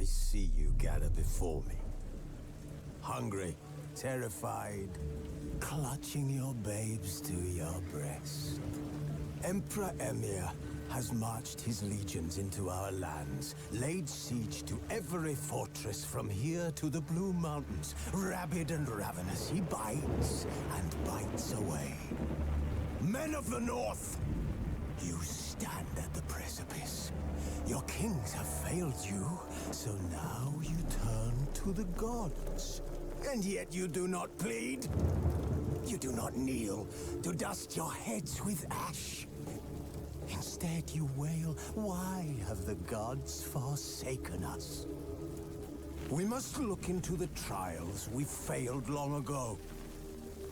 I see you gather before me. Hungry, terrified, clutching your babes to your breast. Emperor Emir has marched his legions into our lands, laid siege to every fortress from here to the Blue Mountains. Rabid and ravenous, he bites and bites away. Men of the North, you stand at the precipice. Your kings have failed you, so now you turn to the gods. And yet you do not plead. You do not kneel to dust your heads with ash. Instead you wail, why have the gods forsaken us? We must look into the trials we failed long ago.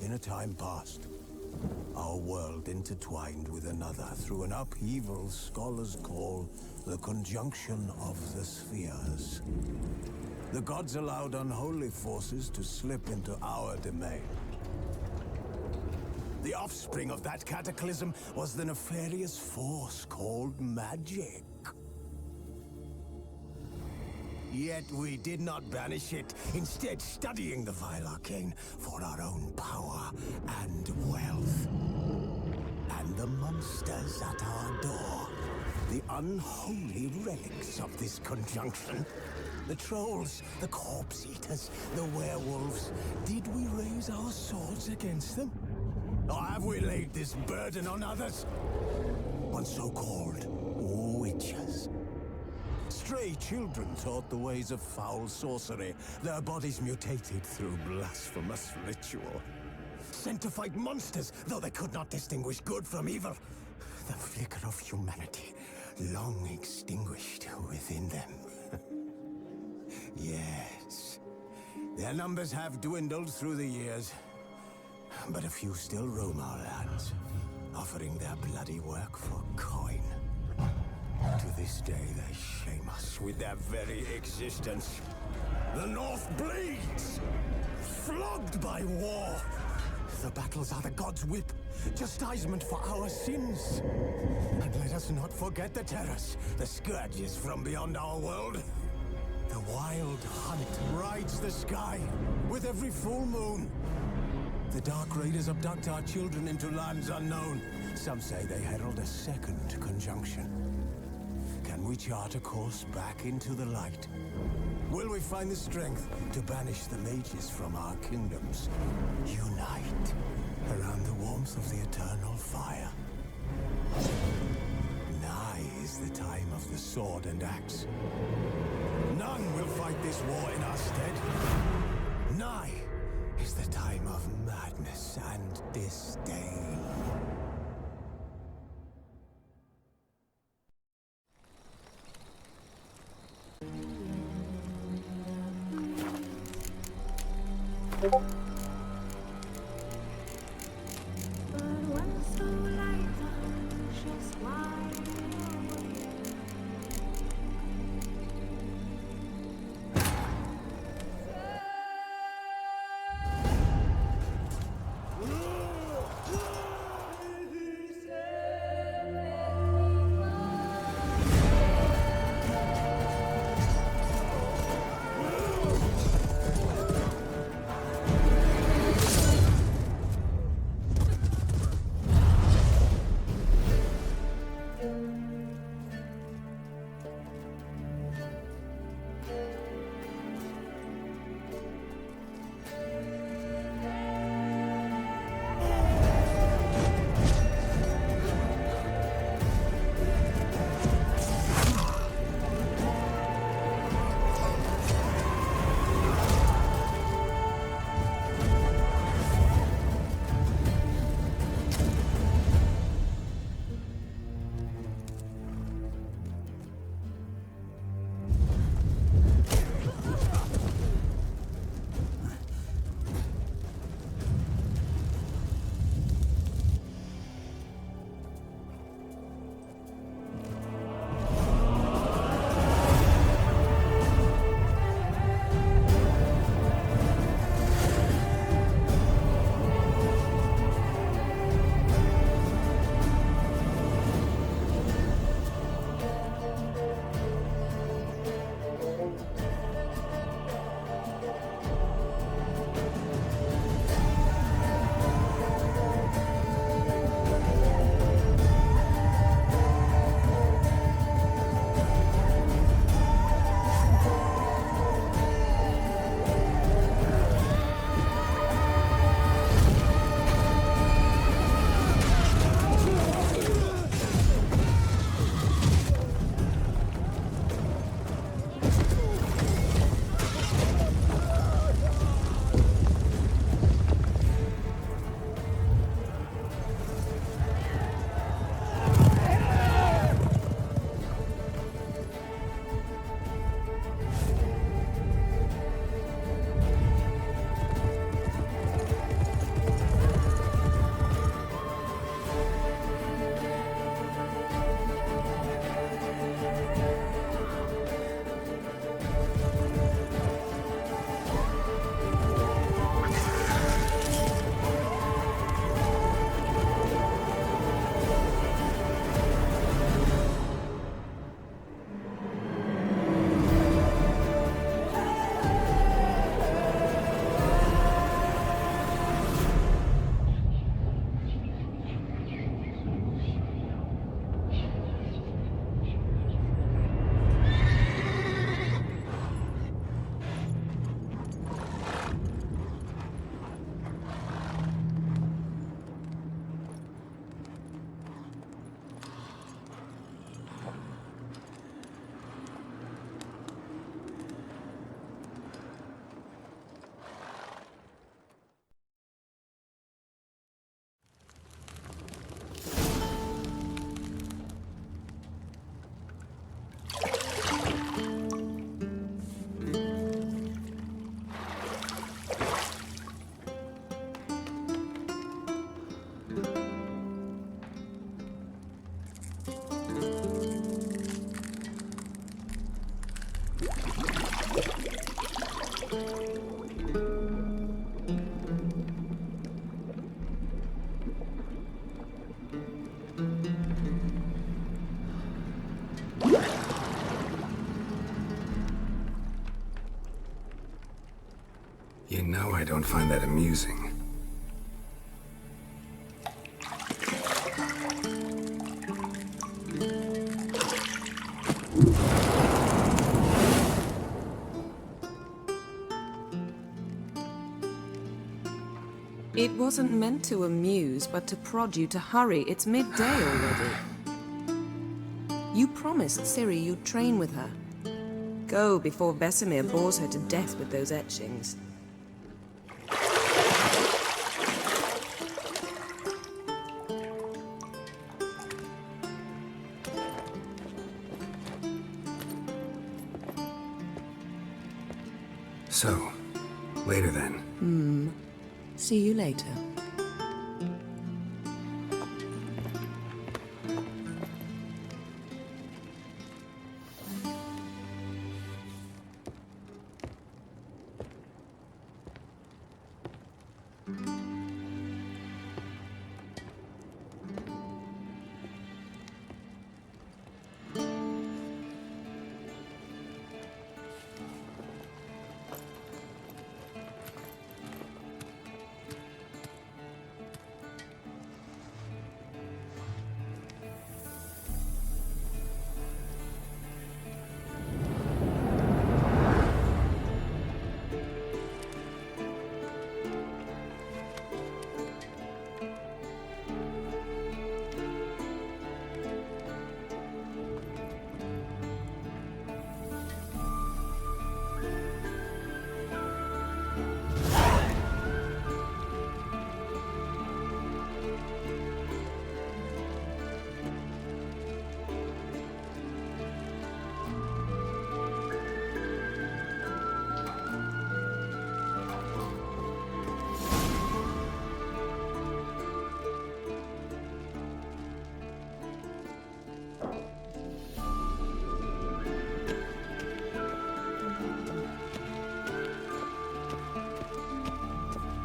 In a time past, our world intertwined with another through an upheaval scholars call the conjunction of the spheres. The gods allowed unholy forces to slip into our domain. The offspring of that cataclysm was the nefarious force called magic. Yet we did not banish it, instead studying the vile arcane for our own power and wealth. And the monsters at our door, the unholy relics of this conjunction. The trolls, the corpse eaters, the werewolves. Did we raise our swords against them? Or have we laid this burden on others? On so-called witches. Stray children taught the ways of foul sorcery, their bodies mutated through blasphemous ritual. Sent to fight monsters, though they could not distinguish good from evil. The flicker of humanity, long extinguished within them. Yes, their numbers have dwindled through the years, but a few still roam our lands, offering their bloody work for coin. To this day, they shame us with their very existence. The North bleeds, flogged by war. The battles are the gods' whip, chastisement for our sins. And let us not forget the terrors, the scourges from beyond our world. The wild hunt rides the sky with every full moon. The Dark Raiders abduct our children into lands unknown. Some say they herald a second conjunction. Can we chart a course back into the light? Will we find the strength to banish the mages from our kingdoms? Unite around the warmth of the eternal fire. Nigh is the time of the sword and axe. None will fight this war in our stead. Nigh is the time of madness and disdain. You know I don't find that amusing. It wasn't meant to amuse, but to prod you to hurry. It's midday already. You promised Ciri you'd train with her. Go before Vesemir bores her to death with those etchings. So, later then. See you later.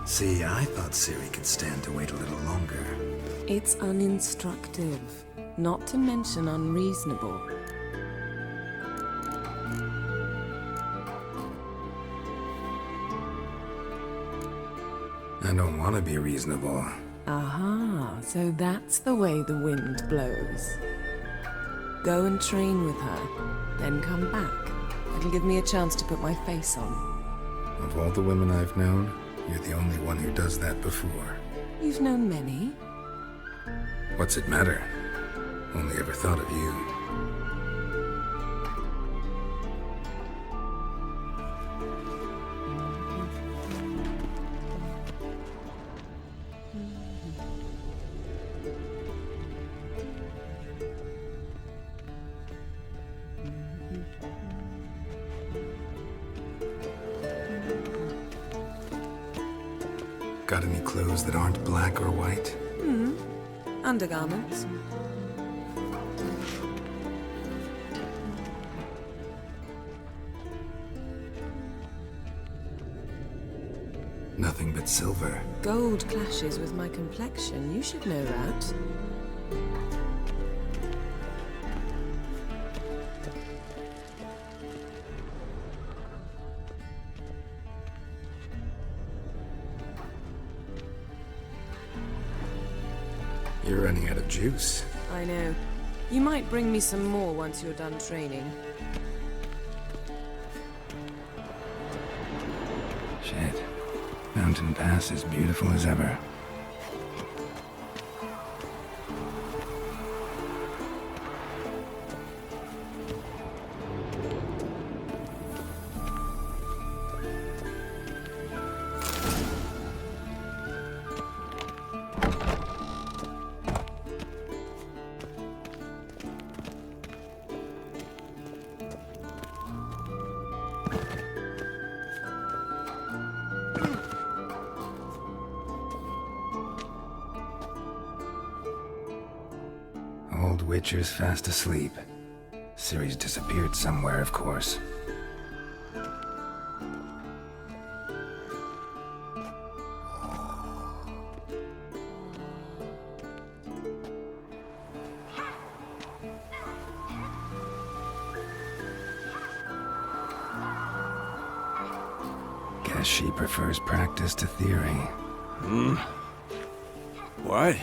See, I thought Ciri could stand to wait a little longer. It's uninstructive, not to mention unreasonable. I don't want to be reasonable. Aha, so that's the way the wind blows. Go and train with her, then come back. It'll give me a chance to put my face on. Of all the women I've known, you're the only one who does that before. You've known many. What's it matter? Only ever thought of you. Got any clothes that aren't black or white? Undergarments. Nothing but silver. Gold clashes with my complexion. You should know that. You're running out of juice. I know. You might bring me some more once you're done training. Shit. Mountain Pass is beautiful as ever. Old Witcher's fast asleep. Ciri's disappeared somewhere, of course. Guess she prefers practice to theory. What?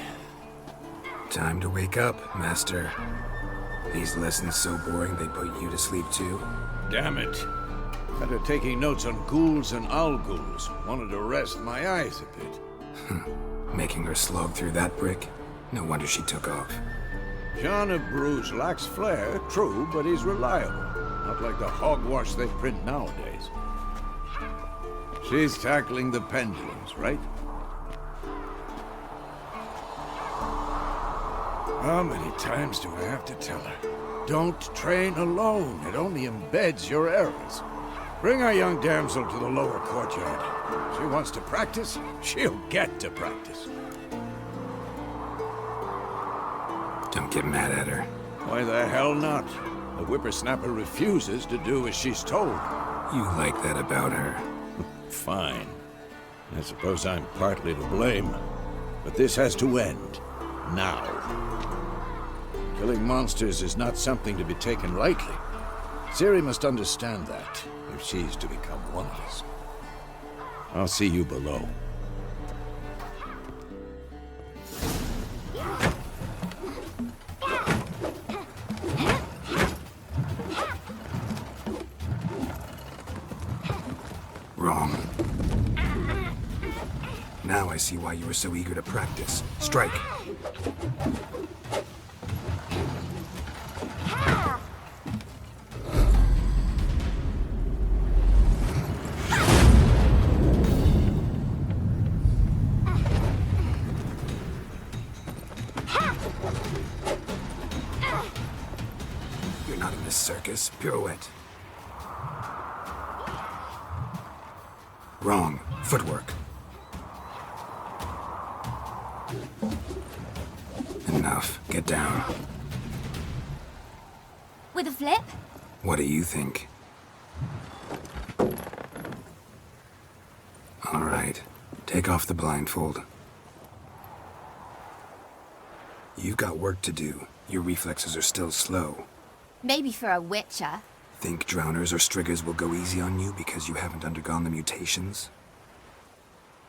Time to wake up, Master. These lessons so boring they put you to sleep too? Damn it. Had her taking notes on ghouls and owl-ghouls. Wanted to rest my eyes a bit. Making her slog through that brick? No wonder she took off. John of Bruges lacks flair, true, but he's reliable. Not like the hogwash they print nowadays. She's tackling the pendulums, right? How many times do I have to tell her? Don't train alone. It only embeds your errors. Bring our young damsel to the lower courtyard. She wants to practice, she'll get to practice. Don't get mad at her. Why the hell not? The whippersnapper refuses to do as she's told. You like that about her. Fine. I suppose I'm partly to blame. But this has to end. Now. Killing monsters is not something to be taken lightly. Ciri must understand that, if she's to become one of us. I'll see you below. Wrong. Now I see why you were so eager to practice. Strike. You're not in this circus. Pirouette. Wrong. Footwork. Enough. Get down. With a flip? What do you think? All right. Take off the blindfold. You've got work to do. Your reflexes are still slow. Maybe for a witcher. Think drowners or striggers will go easy on you because you haven't undergone the mutations?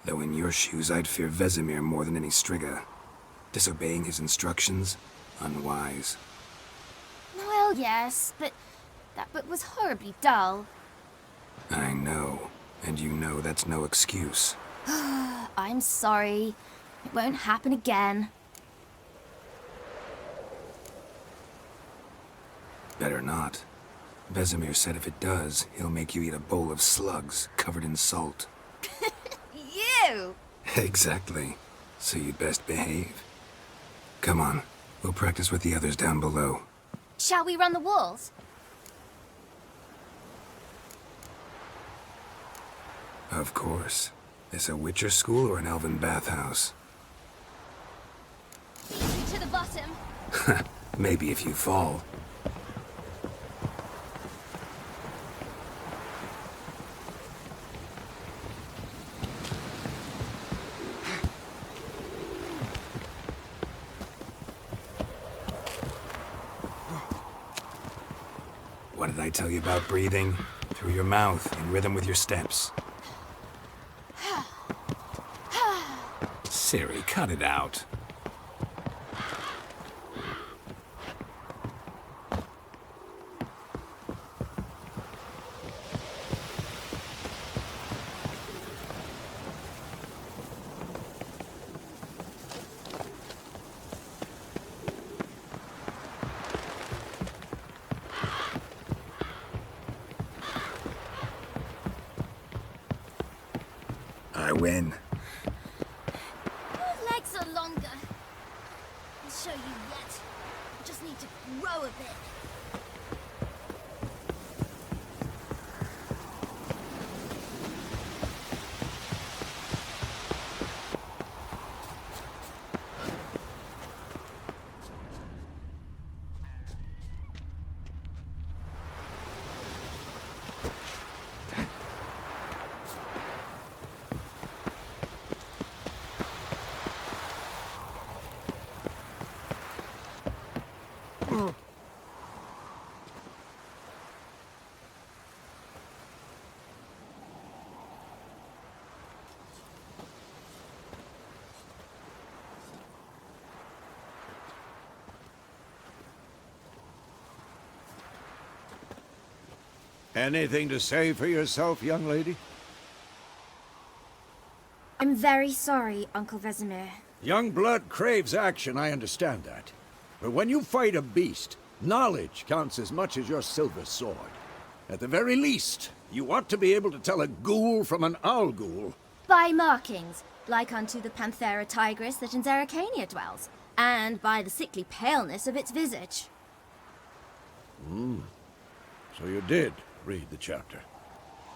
Though in your shoes, I'd fear Vesemir more than any strigger. Disobeying his instructions? Unwise. Well, yes, but that book was horribly dull. I know. And you know that's no excuse. I'm sorry. It won't happen again. Better not. Vesemir said if it does, he'll make you eat a bowl of slugs covered in salt. You! Exactly. So you'd best behave. Come on. We'll practice with the others down below. Shall we run the walls? Of course. This a Witcher school or an elven bathhouse? Easy to the bottom. Maybe if you fall. What did I tell you about breathing? Through your mouth, in rhythm with your steps. Ciri, cut it out. I win. Your legs are longer. I'll show you yet. I just need to grow a bit. Anything to say for yourself, young lady? I'm very sorry, Uncle Vesemir. Young blood craves action, I understand that. But when you fight a beast, knowledge counts as much as your silver sword. At the very least, you ought to be able to tell a ghoul from an owl ghoul. By markings, like unto the Panthera tigris that in Zerrikania dwells, and by the sickly paleness of its visage. So you did read the chapter.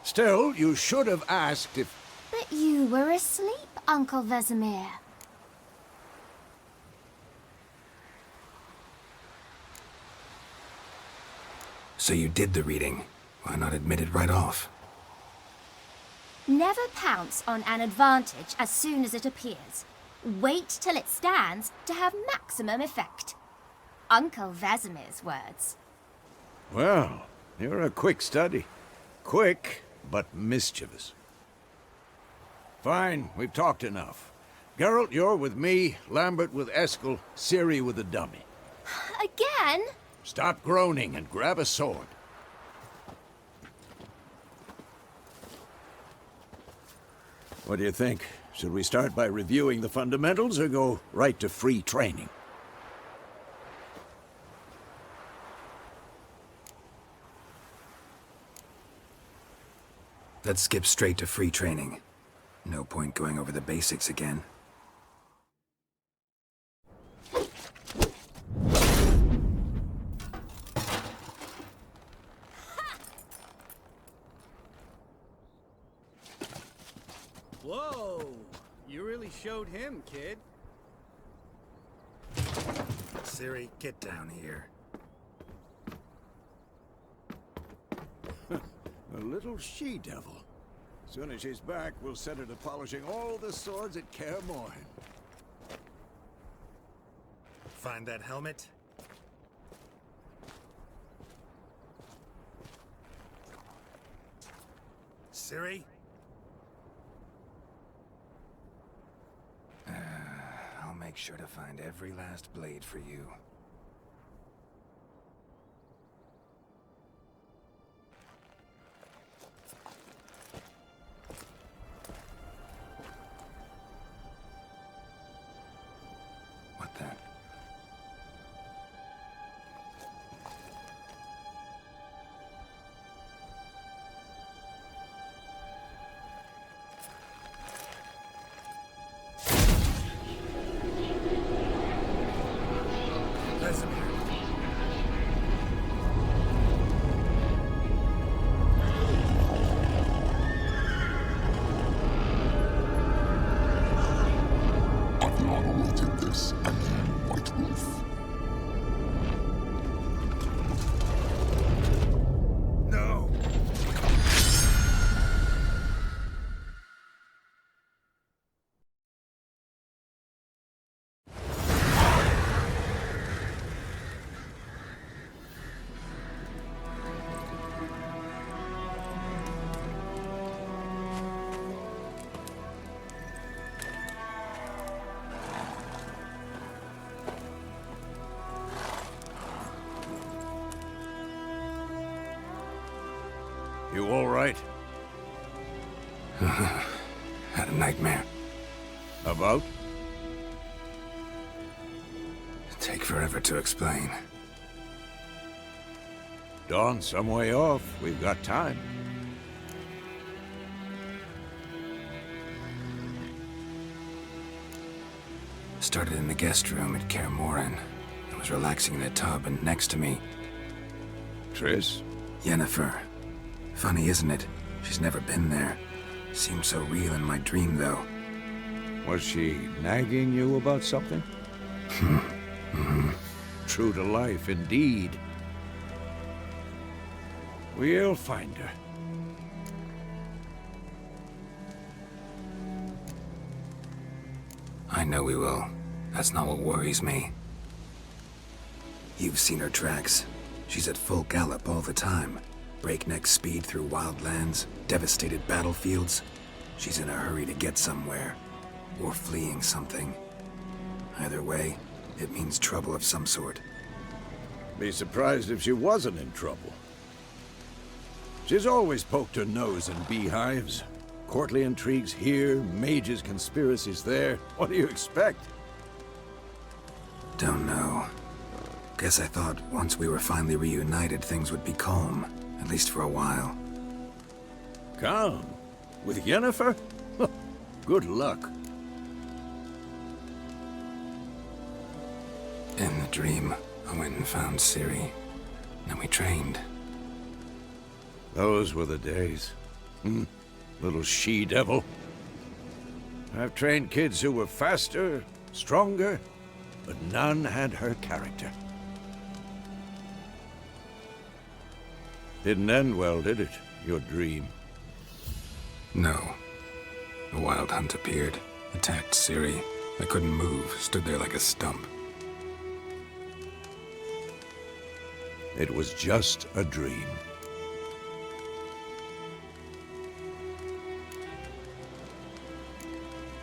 Still, you should have asked if... But you were asleep, Uncle Vesemir. So you did the reading. Why not admit it right off? Never pounce on an advantage as soon as it appears. Wait till it stands to have maximum effect. Uncle Vesemir's words. Well, you're a quick study. Quick, but mischievous. Fine, we've talked enough. Geralt, you're with me, Lambert with Eskel, Ciri with the dummy. Again? Stop groaning and grab a sword. What do you think? Should we start by reviewing the fundamentals or go right to free training? Let's skip straight to free training. No point going over the basics again. Whoa! You really showed him, kid. Ciri, get down here. A little she-devil. As soon as she's back, we'll set her to polishing all the swords at Kaer Morhen. Find that helmet? Ciri? I'll make sure to find every last blade for you. What the? You all right? Had a nightmare. About? Take forever to explain. Dawn's some way off. We've got time. Started in the guest room at Kaer Morhen. I was relaxing in a tub, and next to me, Triss? Yennefer. Funny, isn't it? She's never been there. Seemed so real in my dream, though. Was she nagging you about something? True to life, indeed. We'll find her. I know we will. That's not what worries me. You've seen her tracks. She's at full gallop all the time. Breakneck speed through wild lands, devastated battlefields. She's in a hurry to get somewhere. Or fleeing something. Either way, it means trouble of some sort. Be surprised if she wasn't in trouble. She's always poked her nose in beehives. Courtly intrigues here, mages' conspiracies there. What do you expect? Don't know. Guess I thought once we were finally reunited, things would be calm. At least for a while. Calm? With Yennefer? Good luck. In the dream, I went and found Ciri. And we trained. Those were the days. Little she-devil. I've trained kids who were faster, stronger, but none had her character. Didn't end well, did it? Your dream? No. A wild hunt appeared, attacked Ciri. I couldn't move, stood there like a stump. It was just a dream.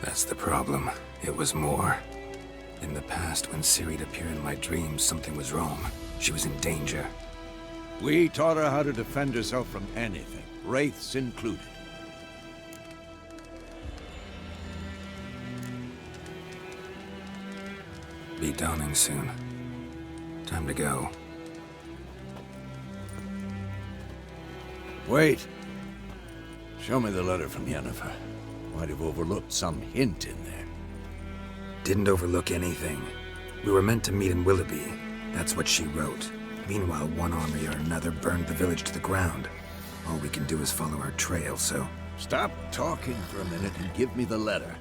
That's the problem. It was more. In the past, when Ciri'd appear in my dreams, something was wrong. She was in danger. We taught her how to defend herself from anything, wraiths included. Be dawning soon. Time to go. Wait. Show me the letter from Yennefer. Might have overlooked some hint in there. Didn't overlook anything. We were meant to meet in Willoughby. That's what she wrote. Meanwhile, one army or another burned the village to the ground. All we can do is follow her trail, so... Stop talking for a minute and give me the letter.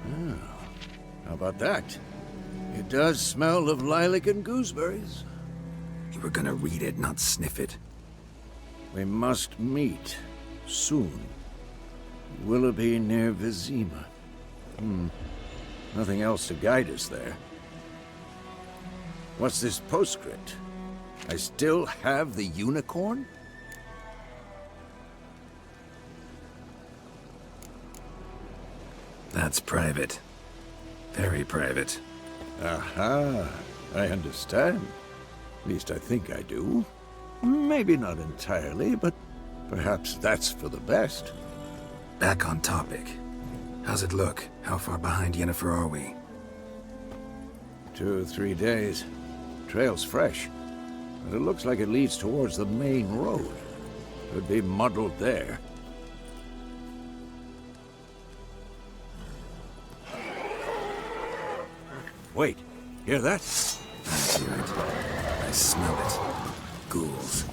Oh, how about that? It does smell of lilac and gooseberries. You were gonna read it, not sniff it. We must meet. Soon. Willoughby near Vizima. Nothing else to guide us there. What's this postscript? I still have the unicorn? That's private. Very private. Aha, I understand. At least I think I do. Maybe not entirely, but perhaps that's for the best. Back on topic. How's it look? How far behind Yennefer are we? 2 or 3 days. Trail's fresh, but it looks like it leads towards the main road. Could be muddled there. Wait, hear that? I hear it. I smell it. Ghouls.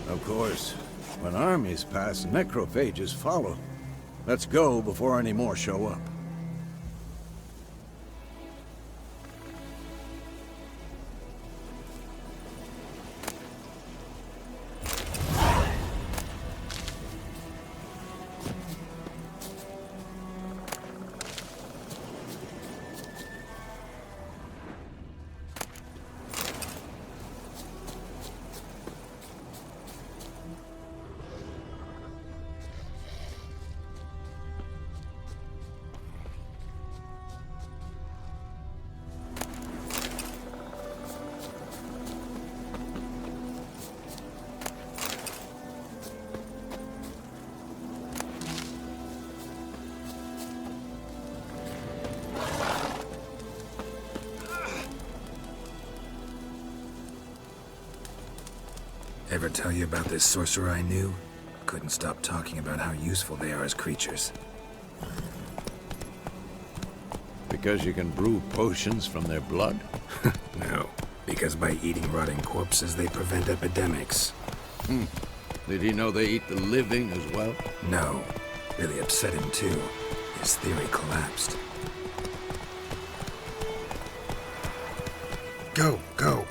Of course, when armies pass, necrophages follow. Let's go before any more show up. Ever tell you about this sorcerer I knew? Couldn't stop talking about how useful they are as creatures. Because you can brew potions from their blood? No, because by eating rotting corpses, they prevent epidemics. Did he know they eat the living as well? No, really upset him too. His theory collapsed. Go, go.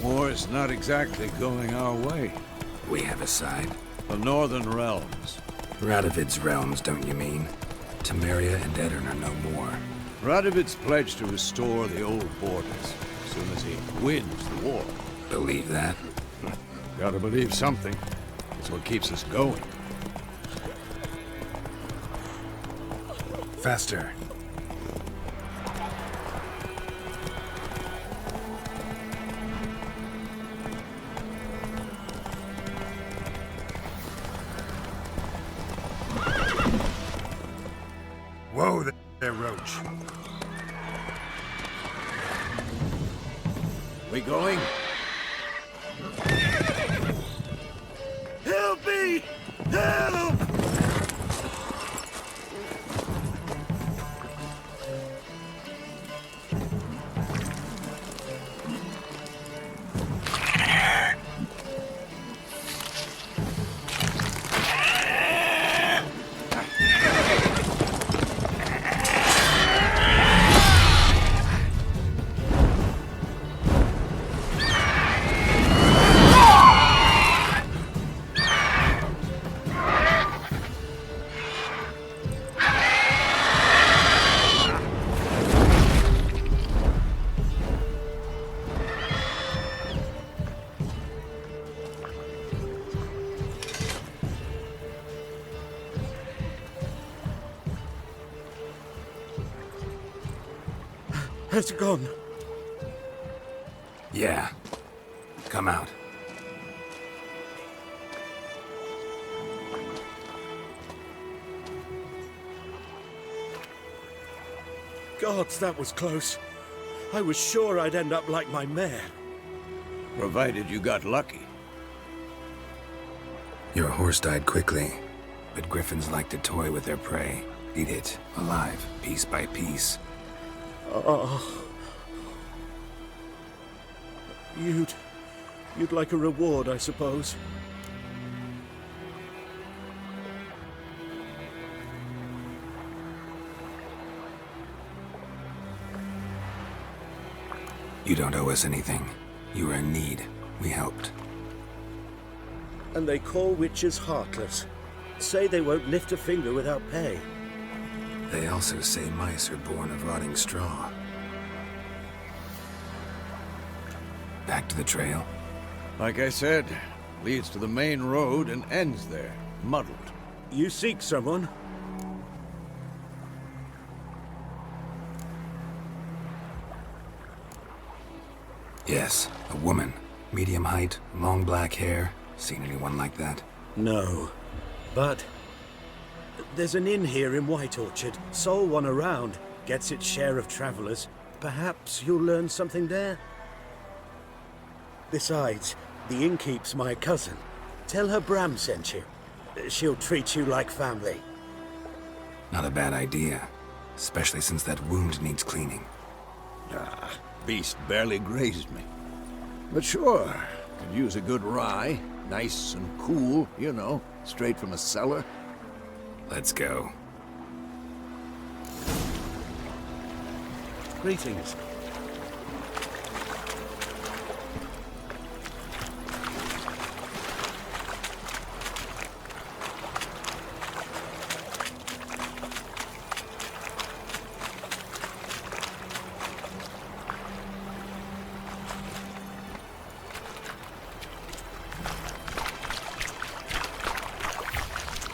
War's not exactly going our way. We have a side. The Northern Realms. Radovid's realms, don't you mean? Temeria and Edirn are no more. Radovid's pledged to restore the old borders as soon as he wins the war. Believe that? Gotta believe something. It's what keeps us going. Faster. Whoa there, Roach. We going? Help me! Help! Has it gone? Yeah. Come out. Gods, that was close. I was sure I'd end up like my mare. Provided you got lucky. Your horse died quickly, but griffins like to toy with their prey. Eat it, alive, piece by piece. Oh. You'd like a reward, I suppose. You don't owe us anything. You were in need. We helped. And they call witches heartless. Say they won't lift a finger without pay. They also say mice are born of rotting straw. Back to the trail? Like I said, leads to the main road and ends there, muddled. You seek someone? Yes, a woman. Medium height, long black hair. Seen anyone like that? No. But there's an inn here in White Orchard. Sole one around. Gets its share of travelers. Perhaps you'll learn something there? Besides, the innkeep's my cousin. Tell her Bram sent you. She'll treat you like family. Not a bad idea. Especially since that wound needs cleaning. Ah, beast barely grazed me. But sure, could use a good rye. Nice and cool, you know, straight from a cellar. Let's go. Greetings.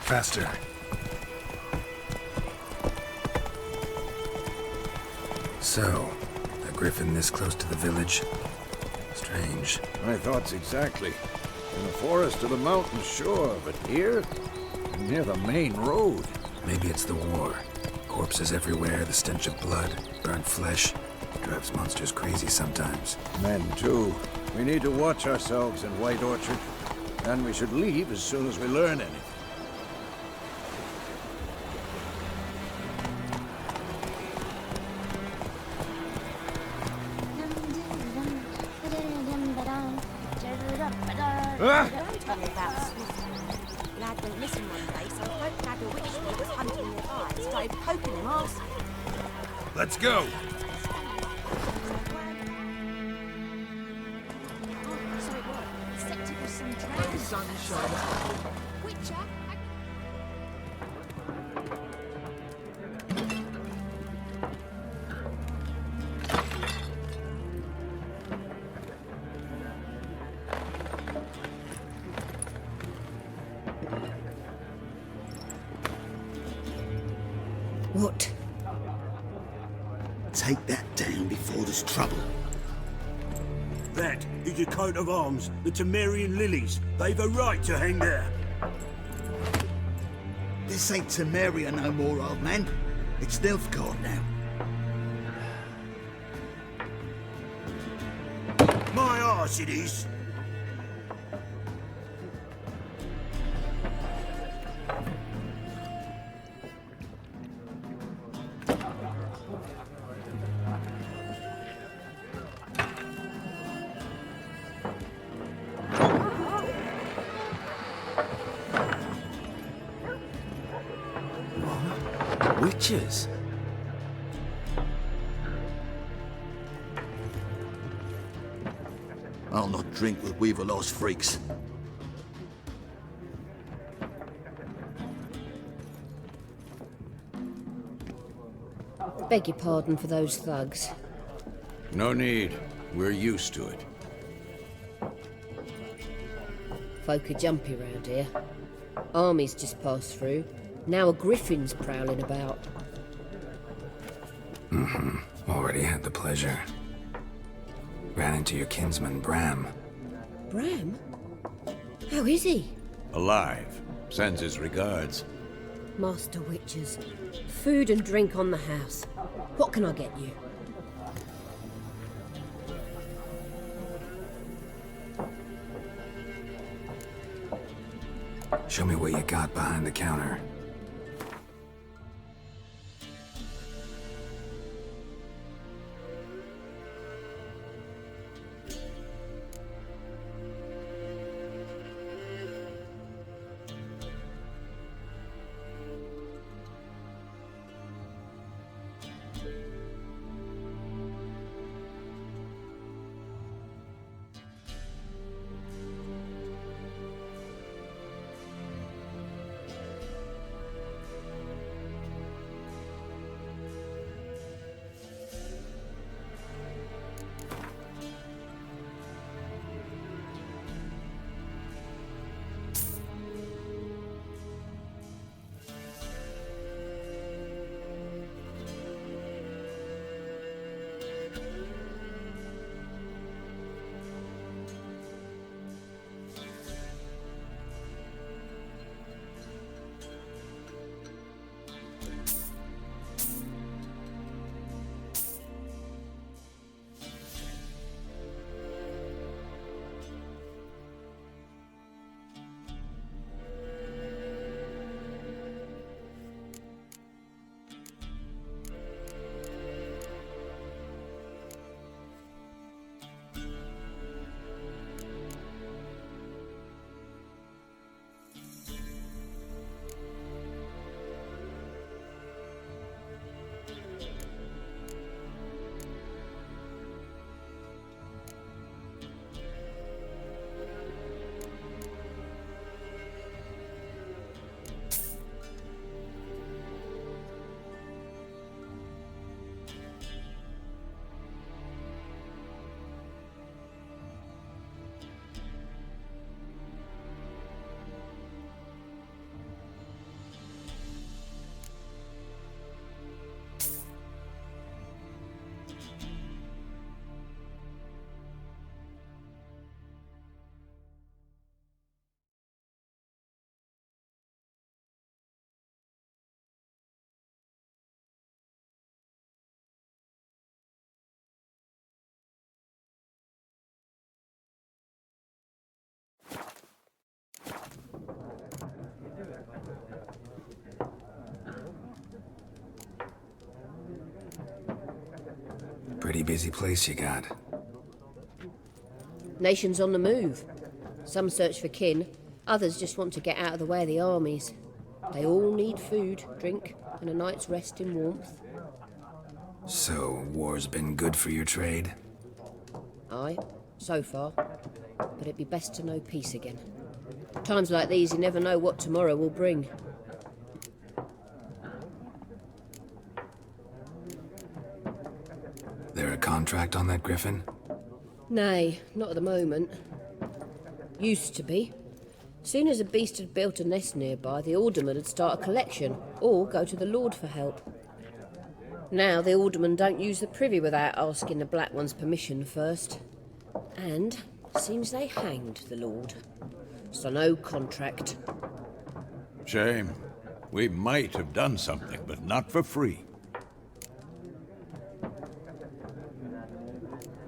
Faster. So, a griffin this close to the village? Strange. My thoughts exactly. In the forest or the mountain, sure, but here? near the main road. Maybe it's the war. Corpses everywhere, the stench of blood, burnt flesh. Drives monsters crazy sometimes. Men, too. We need to watch ourselves in White Orchard. And we should leave as soon as we learn anything. Don't tell me about Sweden. Lad went missing one day, so folk had a witch who was hunting their guys, started poking him arse. Let's go! So it was. Except it was some dragon. Sunshine. Witcher. What? Take that down before there's trouble. That is your coat of arms, the Temerian lilies. They've a right to hang there. This ain't Temeria no more, old man. It's Nilfgaard now. My arse it is. Witches? I'll not drink with Weaverlaw's freaks. Beg your pardon for those thugs. No need. We're used to it. Folk are jumpy round here. Armies just passed through. Now a griffin's prowling about. Already had the pleasure. Ran into your kinsman, Bram. Bram? How is he? Alive. Sends his regards. Master Witches. Food and drink on the house. What can I get you? Show me what you got behind the counter. Pretty busy place you got. Nations on the move. Some search for kin, others just want to get out of the way of the armies. They all need food, drink, and a night's rest in warmth. So, war's been good for your trade? Aye, so far. But it'd be best to know peace again. Times like these, you never know what tomorrow will bring. There a contract on that griffin? Nay, not at the moment. Used to be. Soon as a beast had built a nest nearby, the alderman would start a collection, or go to the Lord for help. Now the aldermen don't use the privy without asking the Black One's permission first. And seems they hanged the Lord. So no contract. Shame. We might have done something, but not for free.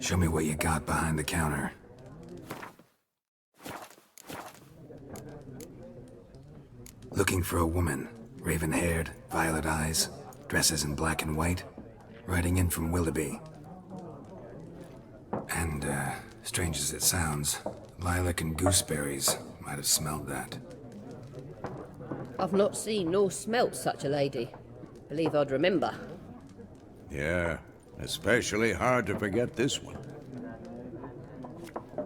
Show me what you got behind the counter. Looking for a woman. Raven-haired, violet eyes, dresses in black and white. Riding in from Willoughby. And, strange as it sounds, lilac and gooseberries might have smelled that. I've not seen nor smelt such a lady. Believe I'd remember. Yeah, especially hard to forget this one.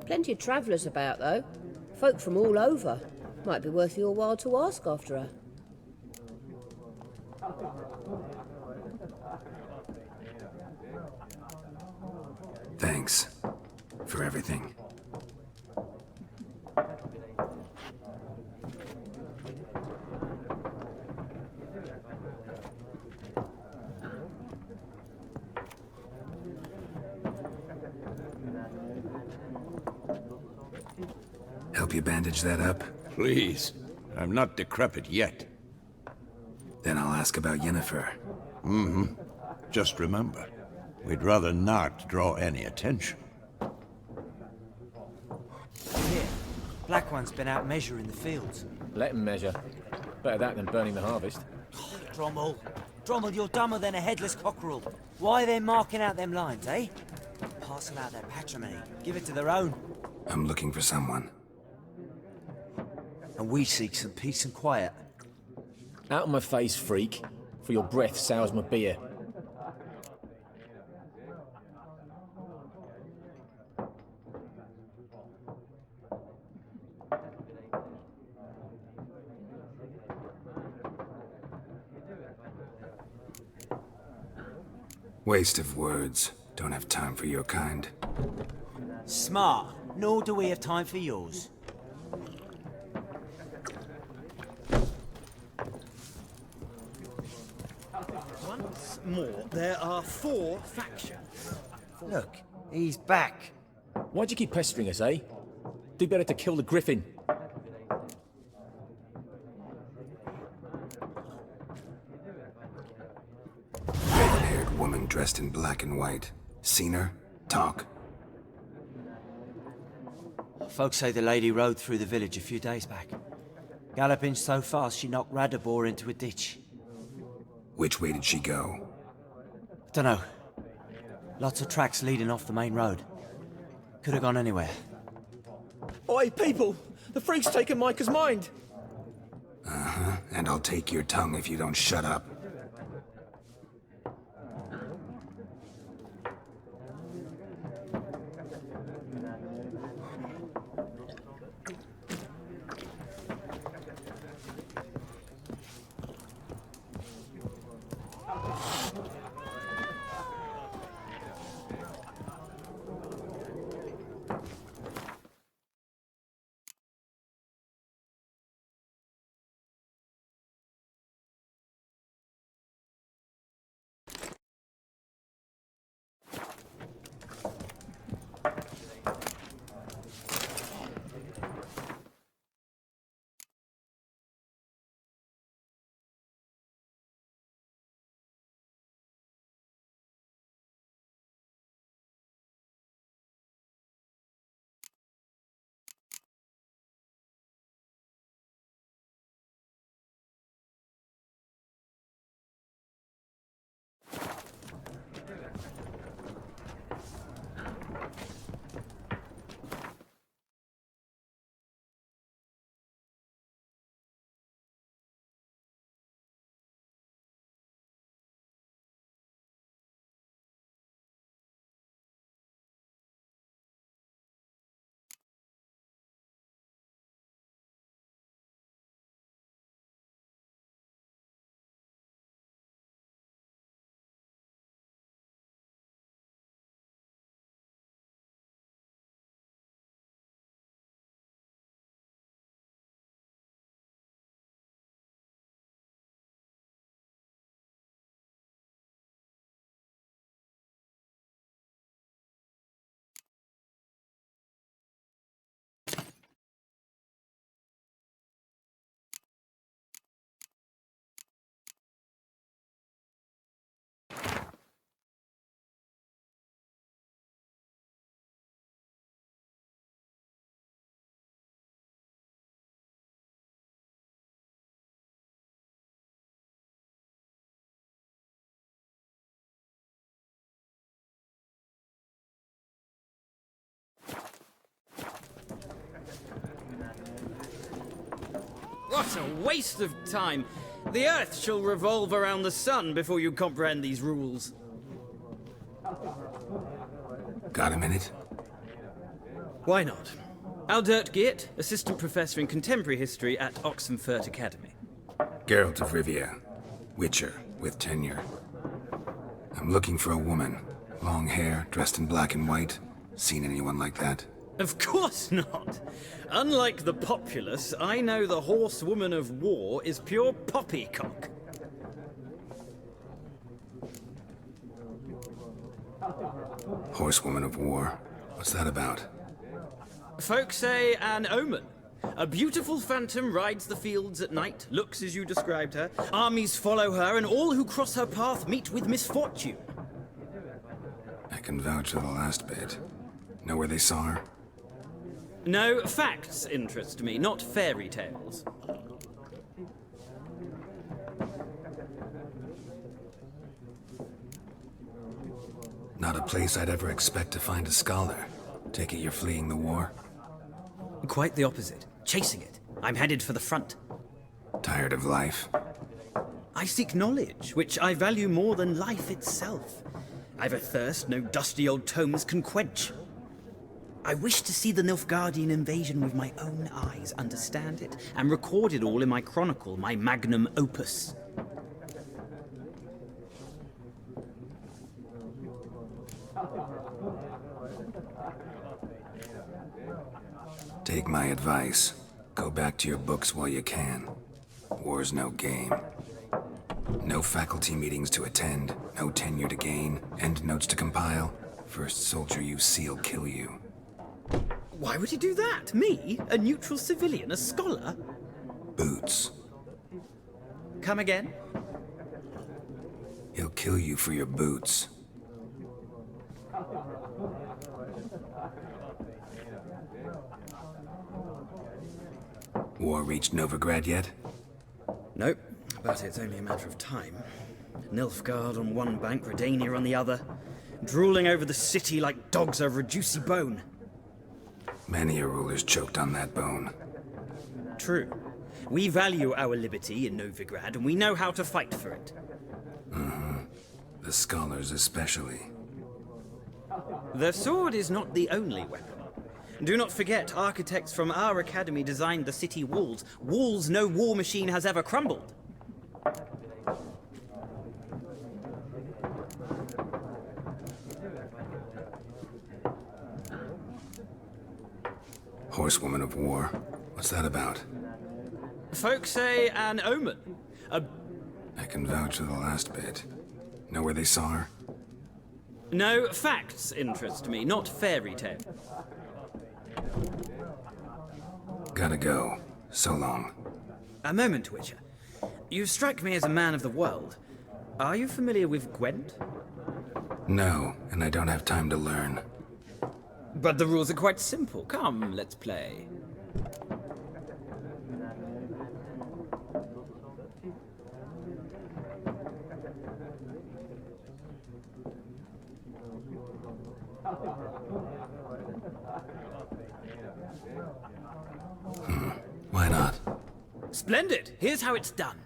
Plenty of travellers about, though. Folk from all over. Might be worth your while to ask after her. Thanks for everything. Help you bandage that up? Please. I'm not decrepit yet. Then I'll ask about Yennefer. Mm-hmm. Just remember, we'd rather not draw any attention. Here, Black One's been out measuring the fields. Let him measure. Better that than burning the harvest. Drommel. Drommel, you're dumber than a headless cockerel. Why are they marking out them lines, eh? Parcel out their patrimony. Give it to their own. I'm looking for someone. And we seek some peace and quiet. Out of my face, freak. For your breath sours my beer. Waste of words. Don't have time for your kind. Smart. Nor do we have time for yours. Once more, there are 4 factions. Look, he's back. Why'd you keep pestering us, eh? Do better to kill the griffin. Red-haired woman dressed in black and white. Seen her? Talk. Folks say the lady rode through the village a few days back. Galloping so fast she knocked Radabor into a ditch. Which way did she go? Dunno. Lots of tracks leading off the main road. Could have gone anywhere. Oi, people! The freak's taken Micah's mind! Uh-huh, and I'll take your tongue if you don't shut up. What a waste of time! The Earth shall revolve around the sun before you comprehend these rules. Got a minute? Why not? Aldert Geert, Assistant Professor in Contemporary History at Oxenfurt Academy. Geralt of Rivia, Witcher, with tenure. I'm looking for a woman. Long hair, dressed in black and white. Seen anyone like that? Of course not! Unlike the populace, I know the horsewoman of war is pure poppycock. Horsewoman of war? What's that about? Folk say an omen. A beautiful phantom rides the fields at night, looks as you described her. Armies follow her, and all who cross her path meet with misfortune. I can vouch for the last bit. Know where they saw her? No, facts interest me, not fairy tales. Not a place I'd ever expect to find a scholar. Take it you're fleeing the war? Quite the opposite. Chasing it. I'm headed for the front. Tired of life? I seek knowledge, which I value more than life itself. I've a thirst no dusty old tomes can quench. I wish to see the Nilfgaardian invasion with my own eyes, understand it, and record it all in my chronicle, my magnum opus. Take my advice. Go back to your books while you can. War's no game. No faculty meetings to attend, no tenure to gain, end notes to compile. First soldier you see'll kill you. Why would he do that? Me? A neutral civilian? A scholar? Boots. Come again? He'll kill you for your boots. War reached Novigrad yet? Nope, but it's only a matter of time. Nilfgaard on one bank, Redania on the other, drooling over the city like dogs over a juicy bone. Many a ruler's choked on that bone. True. We value our liberty in Novigrad, and we know how to fight for it. The scholars especially. The sword is not the only weapon. Do not forget, architects from our academy designed the city walls. Walls no war machine has ever crumbled. Horsewoman of war. What's that about? Folk say an omen. I can vouch for the last bit. Know where they saw her? No, facts interest me, not fairy tale. Gotta go. So long. A moment, Witcher. You strike me as a man of the world. Are you familiar with Gwent? No, and I don't have time to learn. But the rules are quite simple. Come, let's play. Why not? Splendid! Here's how it's done.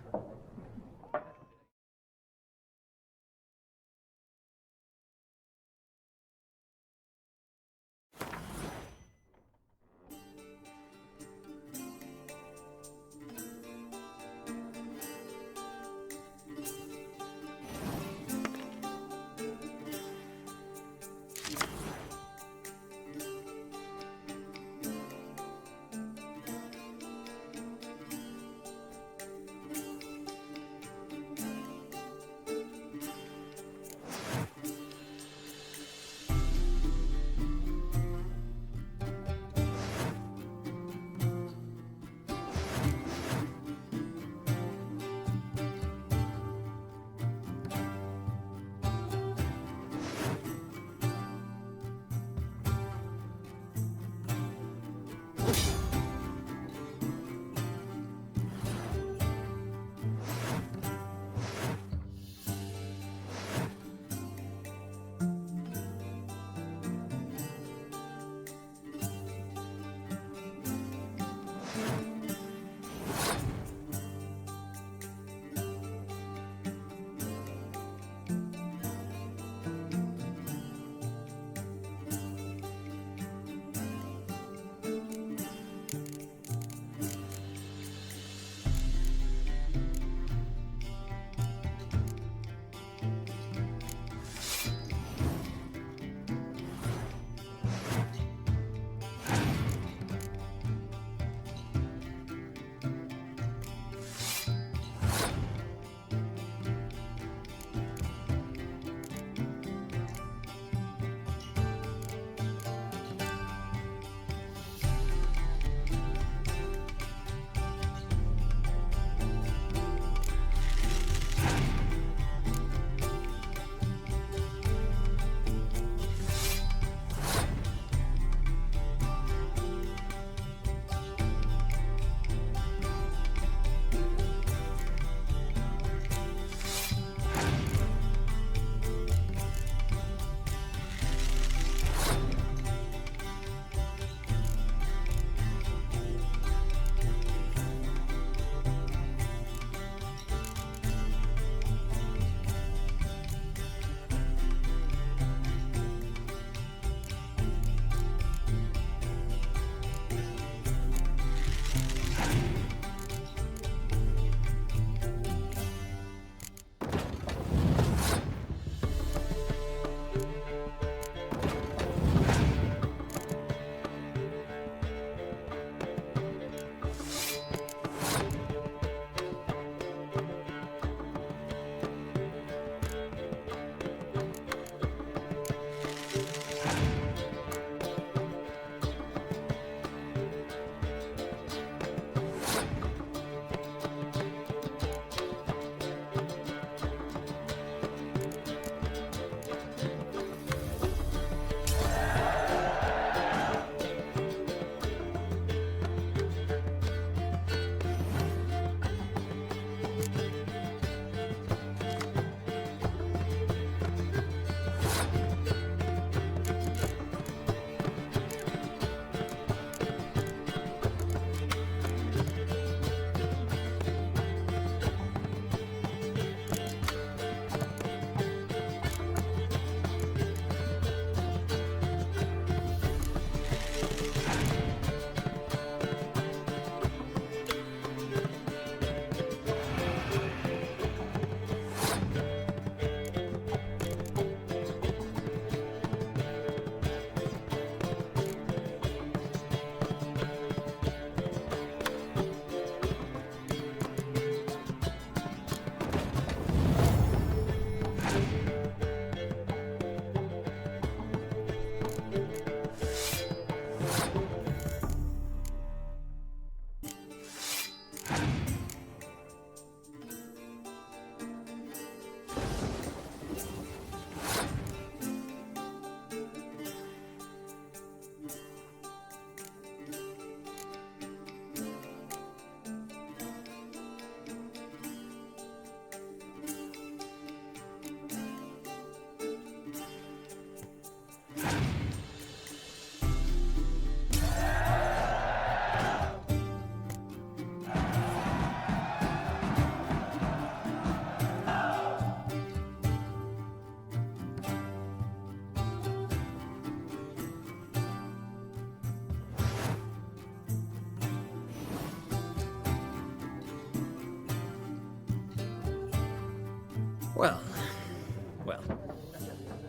Well,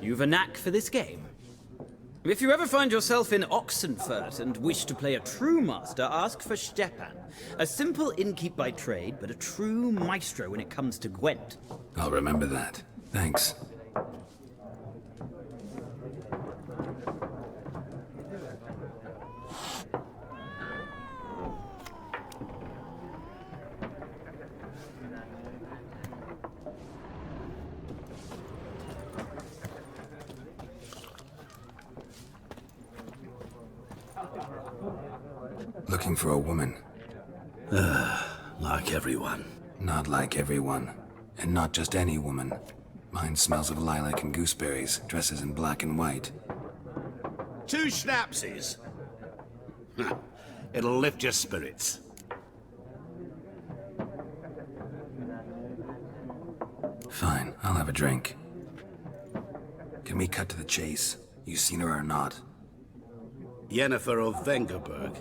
you've a knack for this game. If you ever find yourself in Oxenfurt and wish to play a true master, ask for Stepan. A simple innkeep by trade, but a true maestro when it comes to Gwent. I'll remember that. Thanks. Looking for a woman. Like everyone. Not like everyone. And not just any woman. Mine smells of lilac and gooseberries, dresses in black and white. 2 schnapsies. It'll lift your spirits. Fine, I'll have a drink. Can we cut to the chase? You seen her or not? Yennefer of Vengerberg.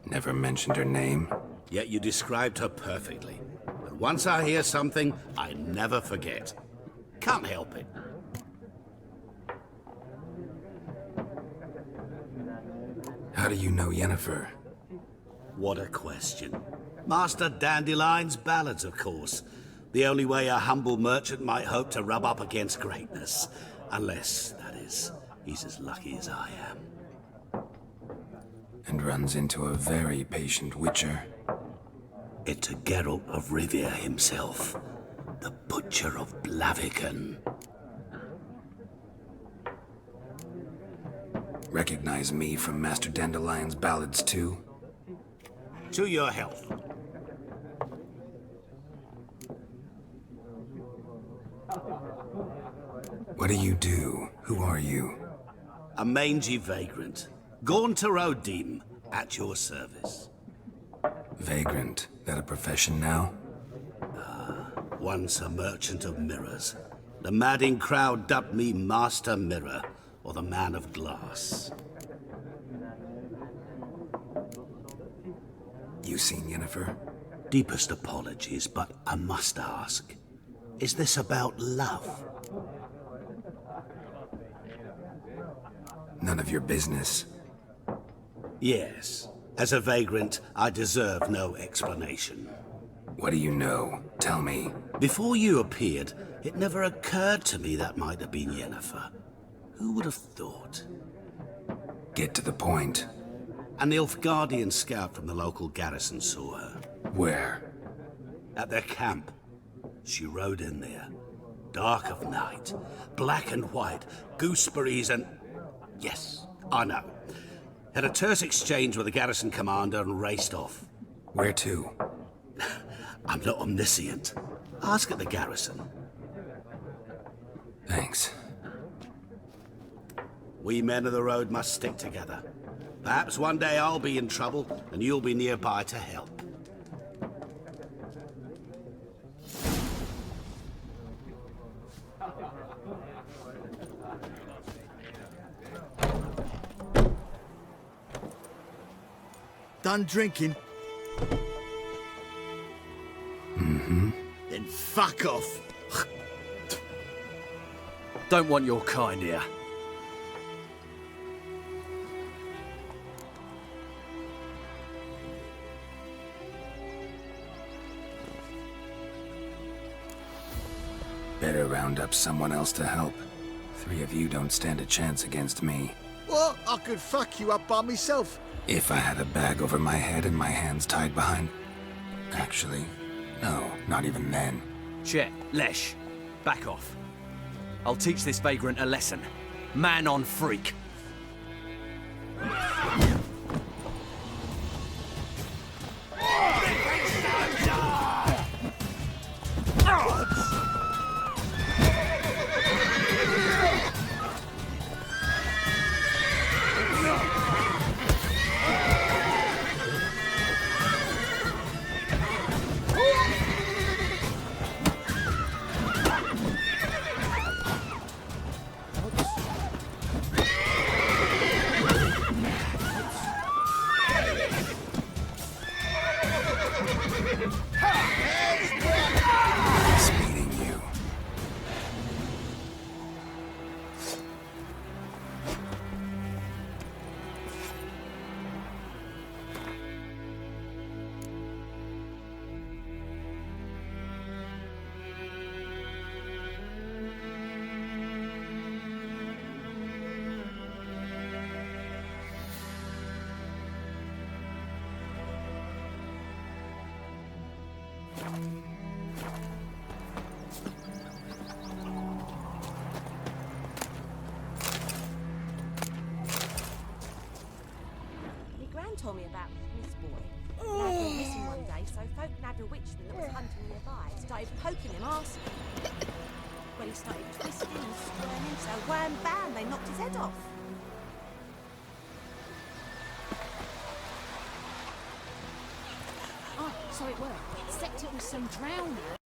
Never mentioned her name. Yet you described her perfectly. And once I hear something, I never forget. Can't help it. How do you know Yennefer? What a question. Master Dandelion's ballads, of course. The only way a humble merchant might hope to rub up against greatness. Unless, that is, he's as lucky as I am. And runs into a very patient witcher. Into Geralt of Rivia himself. The Butcher of Blaviken. Recognize me from Master Dandelion's ballads too? To your health. What do you do? Who are you? A mangy vagrant. Gone to Rodim, at your service. Vagrant. That a profession now? Once a merchant of mirrors. The madding crowd dubbed me Master Mirror, or the Man of Glass. You seen Yennefer? Deepest apologies, but I must ask. Is this about love? None of your business. Yes. As a vagrant, I deserve no explanation. What do you know? Tell me. Before you appeared, it never occurred to me that might have been Yennefer. Who would have thought? Get to the point. An Nilfgaardian scout from the local garrison saw her. Where? At their camp. She rode in there. Dark of night. Black and white. Gooseberries and... Yes, I know. Had a terse exchange with the garrison commander and raced off. Where to? I'm not omniscient. Ask at the garrison. Thanks. We men of the road must stick together. Perhaps one day I'll be in trouble and you'll be nearby to help. Done drinking? Mm-hmm. Then fuck off. Don't want your kind here. Better round up someone else to help. 3 of you don't stand a chance against me. What? I could fuck you up by myself. If I had a bag over my head and my hands tied behind... Actually, no, not even then. Chet, Lesh, back off. I'll teach this vagrant a lesson. Man on freak. told me about this boy. Lad went missing one day, so folk nabbed a witchman that was hunting nearby. Started poking him arse. Well, he started twisting and squirming, so wham bam, they knocked his head off. Oh, so it worked. Except it was some drowner